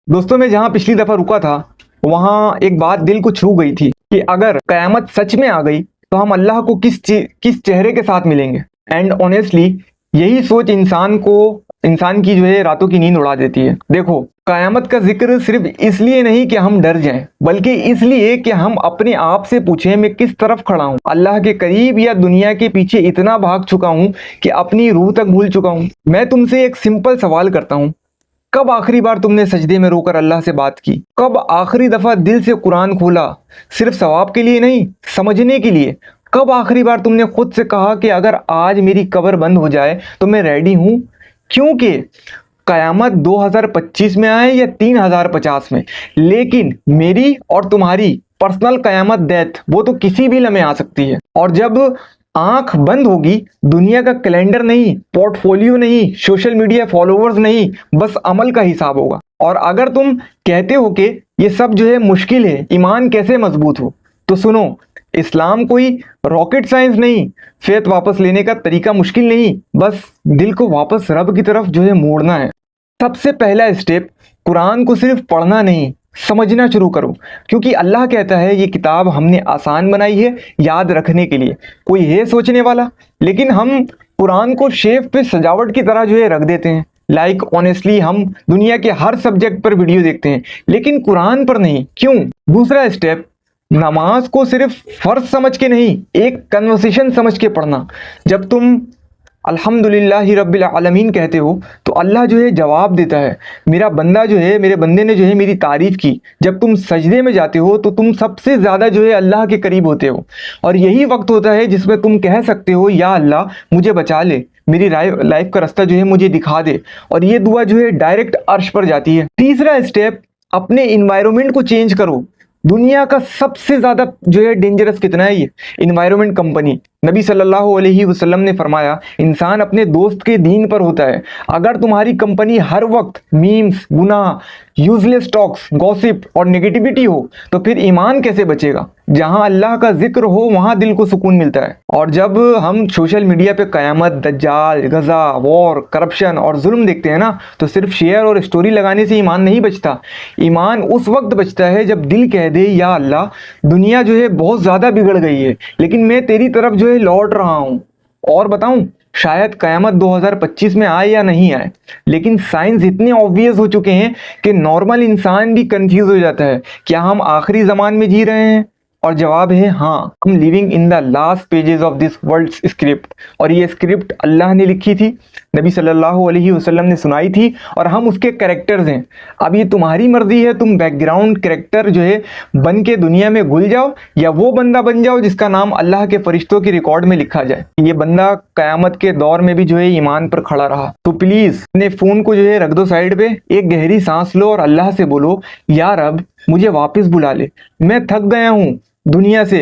दोस्तों मैं जहाँ पिछली दफ़ा रुका था वहाँ एक बात दिल को छू गई थी कि अगर क़यामत सच में आ गई तो हम अल्लाह को किस चेहरे के साथ मिलेंगे। एंड ऑनेस्टली यही सोच इंसान की जो है रातों की नींद उड़ा देती है। देखो, क़यामत का जिक्र सिर्फ इसलिए नहीं कि हम डर जाएं, बल्कि इसलिए कि हम अपने आप से पूछें मैं किस तरफ खड़ा हूँ, अल्लाह के करीब या दुनिया के पीछे इतना भाग चुका हूँ कि अपनी रूह तक भूल चुका हूँ। मैं तुमसे एक सिंपल सवाल करता हूँ, कब आखिरी बार तुमने सजदे में रोकर अल्लाह से बात की? कब आखिरी दफ़ा दिल से कुरान खोला, सिर्फ सवाब के लिए नहीं, समझने के लिए? कब आखिरी बार तुमने खुद से कहा कि अगर आज मेरी कब्र बंद हो जाए तो मैं रेडी हूँ? क्योंकि क़यामत 2025 में आए या 3050 में, लेकिन मेरी और तुम्हारी पर्सनल क़यामत डेथ वो तो किसी भी लम्हे आ सकती है। और जब आंख बंद होगी, दुनिया का कैलेंडर नहीं, पोर्टफोलियो नहीं, सोशल मीडिया फॉलोअर्स नहीं, बस अमल का हिसाब होगा। और अगर तुम कहते हो कि ये सब जो है मुश्किल है, ईमान कैसे मजबूत हो, तो सुनो, इस्लाम कोई रॉकेट साइंस नहीं, फेथ वापस लेने का तरीका मुश्किल नहीं, बस दिल को वापस रब की तरफ जो है मोड़ना है। सबसे पहला स्टेप, कुरान को सिर्फ पढ़ना नहीं, समझना शुरू करो, क्योंकि अल्लाह कहता है ये किताब हमने आसान बनाई है याद रखने के लिए। कोई है सोचने वाला, लेकिन हम कुरान को शेफ पे सजावट की तरह जो है रख देते हैं। लाइक ऑनेस्टली हम दुनिया के हर सब्जेक्ट पर वीडियो देखते हैं, लेकिन कुरान पर नहीं। क्यों? दूसरा स्टेप, नमाज को सिर्फ फर्ज समझ के नहीं, एक कन्वर्सेशन समझ के पढ़ना। जब तुम अल्हम्दुलिल्लाहि रब्बिल आलमीन कहते हो तो अल्लाह जो है जवाब देता है, मेरा बंदा जो है, मेरे बंदे ने जो है मेरी तारीफ़ की। जब तुम सजदे में जाते हो तो तुम सबसे ज़्यादा जो है अल्लाह के करीब होते हो, और यही वक्त होता है जिसमें तुम कह सकते हो या अल्लाह मुझे बचा ले, मेरी लाइफ का रास्ता जो है मुझे दिखा दे, और ये दुआ जो है डायरेक्ट अर्श पर जाती है। तीसरा स्टेप, अपने इन्वायरमेंट को चेंज करो। दुनिया का सबसे ज़्यादा जो है डेंजरस कितना है ये इन्वायरमेंट कंपनी। नबी सल्लल्लाहु अलैहि वसल्लम ने फरमाया, इंसान अपने दोस्त के दीन पर होता है। अगर तुम्हारी कंपनी हर वक्त मीम्स, गुनाह, यूजलेस टॉक्स, गॉसिप और नेगेटिविटी हो तो फिर ईमान कैसे बचेगा? जहां अल्लाह का जिक्र हो वहां दिल को सुकून मिलता है। और जब हम सोशल मीडिया पे क़यामत, दज्जाल, गज़ा, वॉर, करप्शन और जुल्म देखते हैं ना, तो सिर्फ शेयर और स्टोरी लगाने से ईमान नहीं बचता। ईमान उस वक्त बचता है जब दिल कह दे, या अल्लाह दुनिया जो है बहुत ज़्यादा बिगड़ गई है, लेकिन मैं तेरी तरफ जो है लौट रहा हूँ। और बताऊं, शायद क़यामत 2025 में आए या नहीं आए, लेकिन साइंस इतने ऑब्वियस हो चुके हैं कि नॉर्मल इंसान भी कंफ्यूज हो जाता है। क्या हम आखिरी ज़मान में जी रहे हैं? और जवाब है हाँ, हम living in the last pages of this world script. और ये स्क्रिप्ट अल्लाह ने लिखी थी, नबी सल्लल्लाहु अलैहि वसल्लम ने सुनाई थी, और हम उसके कैरेक्टर्स हैं। अब ये तुम्हारी मर्जी है, तुम बैकग्राउंड कैरेक्टर जो है बन के दुनिया में घुल जाओ, या वो बंदा बन जाओ जिसका नाम अल्लाह के फरिश्तों की रिकॉर्ड में लिखा जाए। ये बंदा क़यामत के दौर में भी जो है ईमान पर खड़ा रहा। तो प्लीज़ अपने फ़ोन को जो है रख दो साइड पे, एक गहरी सांस लो और अल्लाह से बोलो, या रब मुझे वापस बुला ले, मैं थक गया हूँ दुनिया से।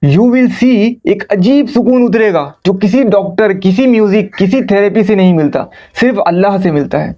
यू विल सी, एक अजीब सुकून उतरेगा जो किसी डॉक्टर, किसी म्यूजिक, किसी थेरेपी से नहीं मिलता, सिर्फ अल्लाह से मिलता है।